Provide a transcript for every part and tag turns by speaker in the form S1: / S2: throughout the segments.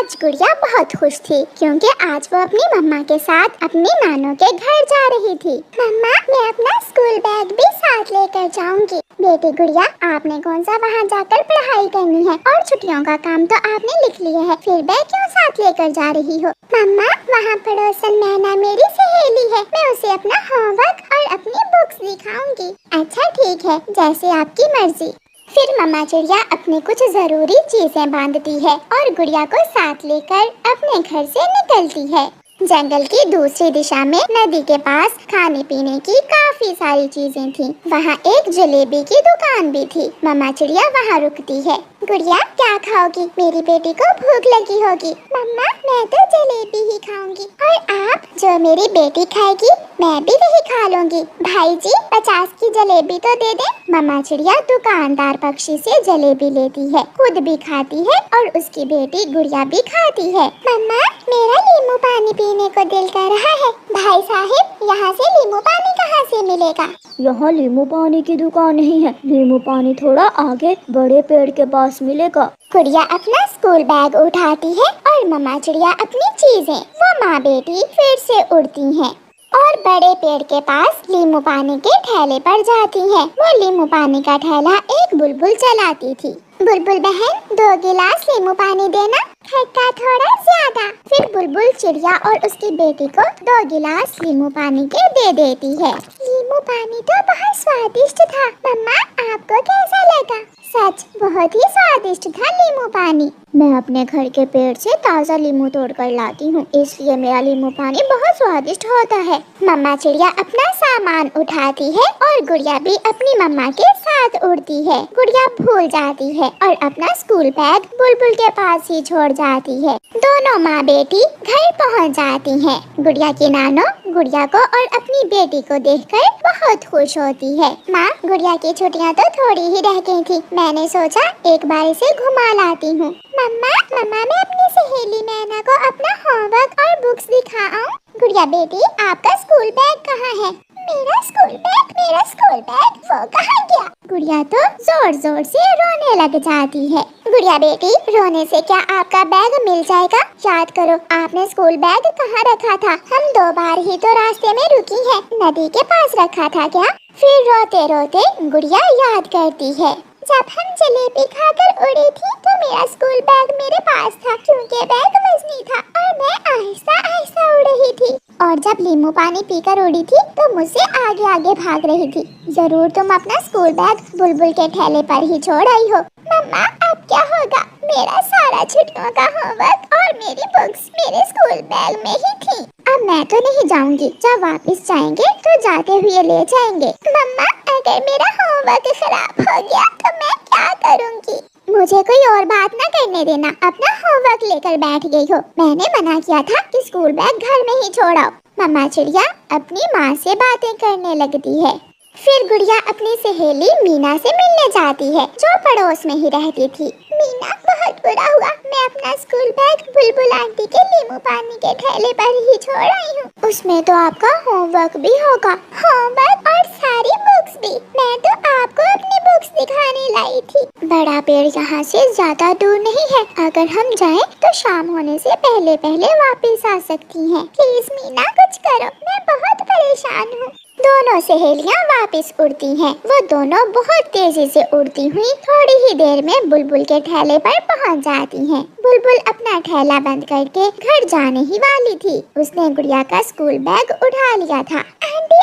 S1: आज गुड़िया बहुत खुश थी क्योंकि आज वो अपनी मम्मा के साथ अपनी नानों के घर जा रही थी। मम्मा, मैं अपना स्कूल बैग भी साथ लेकर जाऊंगी। बेटी गुड़िया, आपने कौन सा वहाँ जाकर पढ़ाई करनी है और छुट्टियों का काम तो आपने लिख लिया है, फिर बैग क्यों साथ लेकर जा रही हो? मम्मा, वहाँ पड़ोसन मैना मेरी सहेली है, मैं उसे अपना होमवर्क और अपनी बुक्स दिखाऊंगी। अच्छा ठीक है, जैसे आपकी मर्जी। फिर मम्मा चिड़िया अपनी कुछ जरूरी चीजें बांधती है और गुड़िया को साथ लेकर अपने घर से निकलती है। जंगल की दूसरी दिशा में नदी के पास खाने पीने की काफी सारी चीजें थी। वहाँ एक जलेबी की दुकान भी थी। मम्मा चिड़िया वहाँ रुकती है। गुड़िया, क्या खाओगी? मेरी बेटी को भूख लगी होगी। मम्मा, मैं तो जलेबी ही खाऊंगी। और आप? जो मेरी बेटी खाएगी मैं भी वही खा लूंगी। भाई जी, 50 की जलेबी तो दे दे। मम्मा चिड़िया दुकानदार पक्षी से जलेबी लेती है, खुद भी खाती है और उसकी बेटी गुड़िया भी खाती है। मम्मा, मेरा नींबू पानी पीने को दिल कर रहा है। भाई साहिब, यहाँ से नींबू पानी कहाँ से मिलेगा?
S2: यहाँ नींबू पानी की दुकान नहीं है, नींबू पानी थोड़ा आगे बड़े पेड़ के पास मिलेगा।
S1: गुड़िया अपना स्कूल बैग उठाती है और मम्मा चिड़िया अपनी चीजें, वो माँ बेटी फिर से उड़ती हैं और बड़े पेड़ के पास नींबू पानी के ठेले पर जाती हैं। वो नींबू पानी का ठेला एक बुलबुल चलाती थी। बुलबुल बहन, 2 गिलास नींबू पानी देना, खट्टा थोड़ा ज्यादा। फिर बुलबुल चिड़िया और उसकी बेटी को 2 गिलास नींबू पानी के दे देती है। नींबू पानी तो बहुत स्वादिष्ट था। मम्मा, आपको कैसा लगा? सच बहुत ही स्वादिष्ट था नींबू पानी।
S2: मैं अपने घर के पेड़ से ताज़ा नींबू तोड़ कर लाती हूँ, इसलिए मेरा नींबू पानी बहुत स्वादिष्ट होता है।
S1: मम्मा चिड़िया अपना सामान उठाती है और गुड़िया भी अपनी मम्मा के साथ उड़ती है। गुड़िया भूल जाती है और अपना स्कूल बैग बुलबुल के पास ही छोड़ जाती है। दोनों माँ बेटी घर पहुँच जाती हैं। गुड़िया की नानो गुड़िया को और अपनी बेटी को देखकर बहुत खुश होती है। माँ, गुड़िया की छुट्टियाँ तो थोड़ी ही रह गई थी, मैंने सोचा एक बार इसे घुमा लाती हूँ। मम्मा, मैं अपनी सहेली मैना को अपना होमवर्क और बुक्स दिखाऊं? गुड़िया बेटी, आपका स्कूल बैग कहाँ है? मेरा स्कूल बैग वो कहाँ गया? गुड़िया तो जोर जोर से रोने लग जाती है। गुड़िया बेटी, रोने से क्या आपका बैग मिल जाएगा? याद करो, आपने स्कूल बैग कहाँ रखा था? हम 2 बार ही तो रास्ते में रुकी हैं। नदी के पास रखा था क्या? फिर रोते रोते गुड़िया याद करती है, जब हम जलेबी खाकर उड़ी थी तो मेरा स्कूल बैग मेरे पास था, क्योंकि बैग वजनी था और मैं आहिस्ता आहिस्ता उड़ रही थी। और जब नींबू पानी पीकर उड़ी थी तो मुझसे आगे आगे भाग रही थी। जरूर तुम अपना स्कूल बैग बुलबुल के ठेले पर ही छोड़ आई हो। मम्मा, अब क्या होगा? मेरा सारा छुट्टियों का होमवर्क और मेरी बुक्स मेरे स्कूल बैग में ही थी। अब मैं तो नहीं जाऊंगी, जब वापस जाएंगे तो जाते हुए ले जाएंगे। मम्मा, अगर मेरा होमवर्क खराब हो गया तो मैं क्या करूंगी? मुझे कोई और बात न करने देना, अपना होमवर्क लेकर बैठ गई हो। मैंने मना किया था कि स्कूल बैग घर में ही छोड़ाओ। मम्मा चिड़िया अपनी माँ से बातें करने लगती है। फिर गुड़िया अपनी सहेली मीना से मिलने जाती है, जो पड़ोस में ही रहती थी। मीना, बहुत बुरा हुआ, मैं अपना स्कूल बैग बुलबुल आंटी के नींबू पानी के ठेले पर ही छोड़ आई हूँ। उसमें तो आपका होमवर्क भी होगा। होमवर्क और सारी बुक्स भी। मैं तो आपको अपनी बुक्स दिखाने लाई थी। बड़ा पेड़ यहाँ से ज्यादा दूर नहीं है, अगर हम जाएं तो शाम होने से पहले पहले वापस आ सकती हैं। प्लीज मीना, कुछ करो, मैं बहुत परेशान हूँ। दोनों सहेलियां वापस उड़ती हैं। वो दोनों बहुत तेजी से उड़ती हुई थोड़ी ही देर में बुलबुल के ठेले पर पहुंच जाती हैं। बुलबुल अपना ठेला बंद करके घर जाने ही वाली थी। उसने गुड़िया का स्कूल बैग उठा लिया था। आंटी,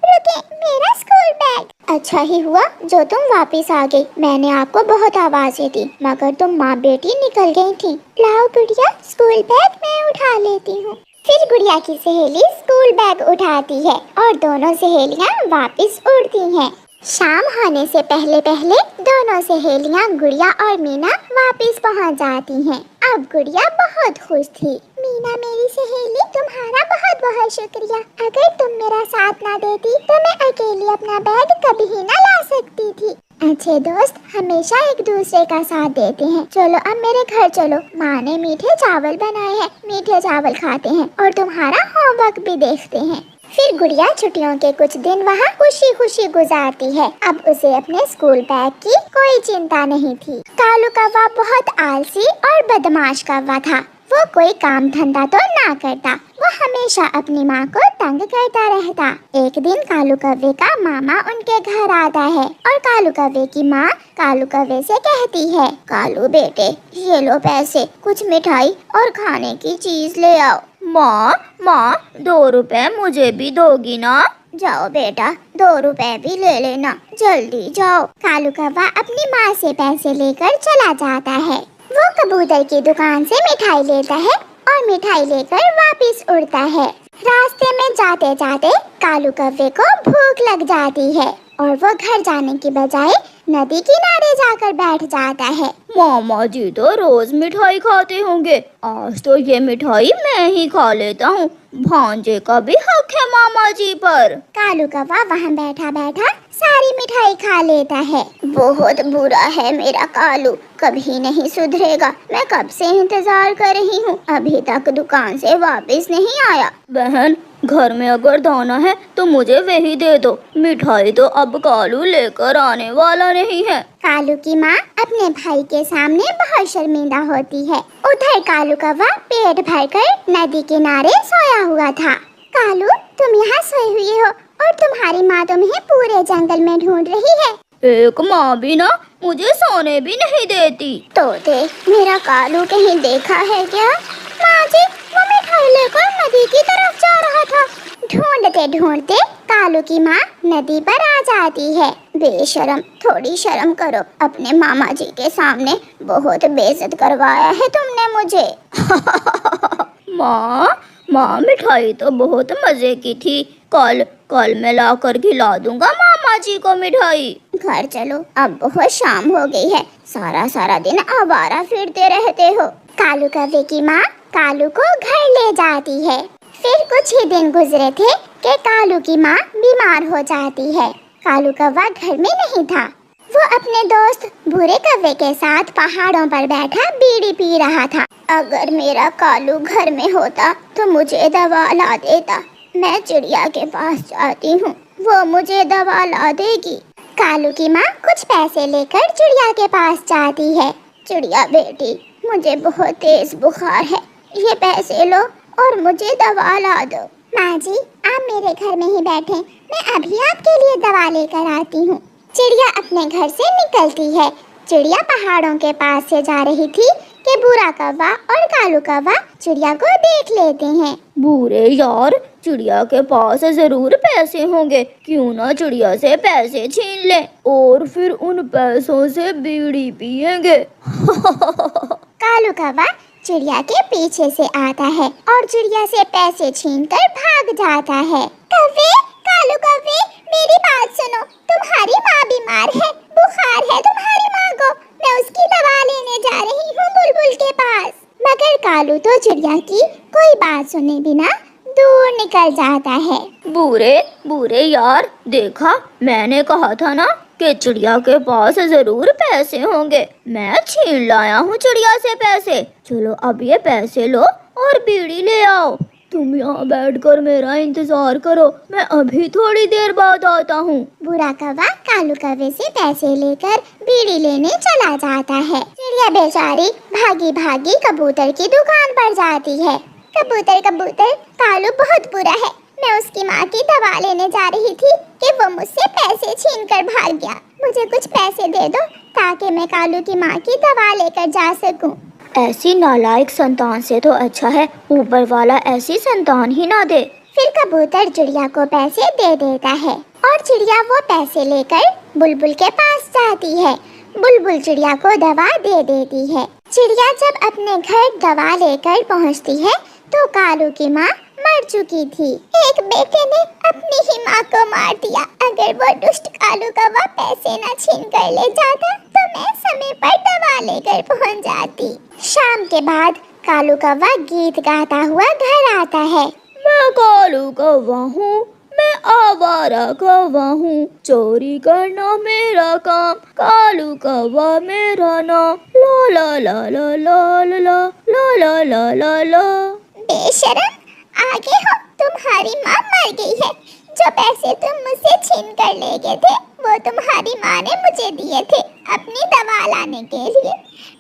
S1: रुके, मेरा स्कूल बैग। अच्छा ही हुआ जो तुम वापस आ गई, मैंने आपको बहुत आवाजें दी मगर तुम माँ बेटी निकल गई थी। लाओ गुड़िया, स्कूल बैग मैं उठा लेती हूँ। फिर गुड़िया की सहेली स्कूल बैग उठाती है और दोनों सहेलियां वापस उड़ती हैं। शाम होने से पहले पहले दोनों सहेलियां गुड़िया और मीना वापस पहुंच जाती हैं। अब गुड़िया बहुत खुश थी। मीना मेरी सहेली, तुम्हारा बहुत बहुत शुक्रिया। अगर तुम मेरा साथ ना देती तो मैं अकेली अपना बैग कभी ही ना ला सकती थी। अच्छे दोस्त हमेशा एक दूसरे का साथ देते हैं। चलो अब मेरे घर चलो, माँ ने मीठे चावल बनाए हैं, मीठे चावल खाते हैं और तुम्हारा होमवर्क भी देखते हैं। फिर गुड़िया छुट्टियों के कुछ दिन वहाँ खुशी खुशी गुजारती है। अब उसे अपने स्कूल बैग की कोई चिंता नहीं थी। कालू कौवा बहुत आलसी और बदमाश कौवा था। वो कोई काम धंधा तो ना करता, वो हमेशा अपनी माँ को तंग करता रहता। एक दिन कालू कौवे का मामा उनके घर आता है और कालू कौवे की माँ कालू कौवे से कहती है, कालू बेटे ये लो पैसे, कुछ मिठाई और खाने की चीज ले आओ।
S2: माँ 2 रुपए मुझे भी दोगी ना?
S1: जाओ बेटा 2 रुपए भी ले लेना, जल्दी जाओ। कालू कौवा अपनी माँ से पैसे लेकर चला जाता है। वो कबूतर की दुकान से मिठाई लेता है और मिठाई लेकर वापस उड़ता है। रास्ते में जाते जाते कालू कौवे को भूख लग जाती है और वो घर जाने की बजाय नदी किनारे जाकर बैठ जाता है।
S2: मामा जी तो रोज मिठाई खाते होंगे, आज तो ये मिठाई मैं ही खा लेता हूँ। भांजे का भी हक है मामा जी पर।
S1: कालू कौवा वहाँ बैठा बैठा सारी मिठाई खा लेता है। बहुत बुरा है मेरा कालू, कभी नहीं सुधरेगा। मैं कब से इंतजार कर रही हूँ, अभी तक दुकान से वापस नहीं आया।
S2: बहन घर में अगर दाना है तो मुझे वही दे दो, मिठाई तो अब कालू लेकर आने वाला नहीं है।
S1: कालू की माँ अपने भाई के सामने बहुत शर्मिंदा होती है। उधर कालू कौवा पेट भरकर नदी किनारे सोया हुआ था। कालू तुम यहाँ सोए हुए हो और तुम्हारी माँ तुम्हें पूरे जंगल में ढूंढ रही है।
S2: एक माँ भी ना मुझे सोने भी नहीं देती।
S1: तोते मेरा कालू कहीं देखा है क्या? माँ जी वो मिठाई लेकर नदी की तरफ जा रहा था। ढूंढते ढूंढते कालू की माँ नदी पर आ जाती है। बेशरम, थोड़ी शर्म करो, अपने मामा जी के सामने बहुत बेइज्जत करवाया है तुमने मुझे।
S2: माँ मिठाई तो बहुत मजे की थी, कल मैं ला कर खिला दूंगा मामा जी को मिठाई।
S1: घर चलो, अब बहुत शाम हो गई है, सारा दिन आवारा फिरते रहते हो। कालू कौवे की माँ कालू को घर ले जाती है। फिर कुछ ही दिन गुजरे थे कि कालू की माँ बीमार हो जाती है। कालू कौवा घर में नहीं था। वो अपने दोस्त भूरे कौवे के साथ पहाड़ों पर बैठा बीड़ी पी रहा था। अगर मेरा कालू घर में होता तो मुझे दवा ला देता। मैं चिड़िया के पास जाती हूँ, वो मुझे दवा ला देगी। कालू की माँ कुछ पैसे लेकर चिड़िया के पास जाती है। चिड़िया बेटी मुझे बहुत तेज बुखार है, ये पैसे लो और मुझे दवा ला दो। माँ जी आप मेरे घर में ही बैठे, मैं अभी आपके लिए दवा लेकर आती हूँ। चिड़िया अपने घर से निकलती है। चिड़िया पहाड़ों के पास से जा रही थी कि भूरा कौवा और कालू कौवा चिड़िया को देख लेते हैं।
S2: बुरे यार, चिड़िया के पास जरूर पैसे होंगे, क्यों ना चिड़िया से पैसे छीन ले और फिर उन पैसों से बीड़ी पिएंगे।
S1: कालू कौवा चिड़िया के पीछे से आता है और चिड़िया से पैसे छीनकर भाग जाता है। कौवे, कालू कौवे मेरी बात सुनो, तुम्हारी माँ बीमार है, बुखार है तुम्हारी माँ को, मैं उसकी दवा लेने जा रही हूँ बुलबुल के पास। मगर कालू तो चिड़िया की कोई बात सुने बिना दूर निकल जाता है।
S2: बुरे यार, देखा मैंने कहा था ना कि चिड़िया के पास जरूर पैसे होंगे। मैं छीन लाया हूँ चिड़िया से पैसे। चलो अब ये पैसे लो और बीड़ी ले आओ। तुम यहाँ बैठकर मेरा इंतजार करो, मैं अभी थोड़ी देर बाद आता हूँ।
S1: बुरा कौवा कालू कौवे से पैसे लेकर बीड़ी लेने चला जाता है। चिड़िया बेचारी भागी भागी कबूतर की दुकान पर जाती है। कबूतर कालू बहुत बुरा है, मैं उसकी माँ की दवा लेने जा रही थी कि वो मुझसे पैसे छीन कर भाग गया। मुझे कुछ पैसे दे दो ताकि मैं कालू की माँ की दवा लेकर जा सकूं।
S2: ऐसी नालायक संतान से तो अच्छा है ऊपर वाला ऐसी संतान ही ना दे।
S1: फिर कबूतर चिड़िया को पैसे दे देता है और चिड़िया वो पैसे लेकर बुलबुल के पास जाती है। बुलबुल चिड़िया को दवा दे देती है। चिड़िया जब अपने घर दवा लेकर पहुँचती है तो कालू की माँ मर चुकी थी। एक बेटे ने अपनी ही माँ को मार दिया। अगर वो दुष्ट कालू कौवा पैसे न छीन कर ले जाता तो मैं समय पर दवा लेकर पहुँच जाती। शाम के बाद कालू कौवा गीत गाता हुआ घर आता है।
S2: मैं कालू कौवा हूँ, मैं आवारा कौवा हूँ, चोरी करना मेरा काम, कालू कौवा मेरा नाम, ला ला ला ला ला ला ला ला ला ला ला।
S1: बेशरम, आगे हो तुम्हारी माँ मर गई है। जो पैसे तुम मुझसे छीन कर ले गए थे वो तुम्हारी माँ ने मुझे दिए थे अपनी दवा लाने के लिए।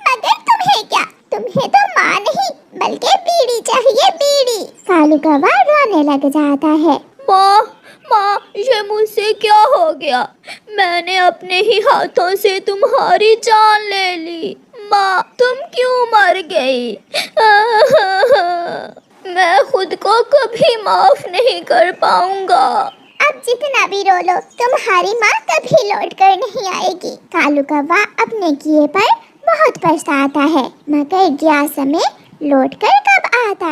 S1: मगर तुम्हें क्या, तुम्हें तो माँ नहीं बल्कि बीड़ी चाहिए, बीड़ी। कालू कौवा रोने लग जाता है।
S2: माँ माँ, ये मुझसे क्या हो गया? मैंने अपने ही हाथों से तुम्हारी जान ले ली। माँ, तुम क्यों मर गई? मैं खुद को कभी माफ नहीं कर पाऊंगा।
S1: अब जितना भी रो लो तुम्हारी माँ कभी लौट कर नहीं आएगी। कालू कौवा अपने किए पर बहुत पछताता है, मगर गया समय लौट कर कब आता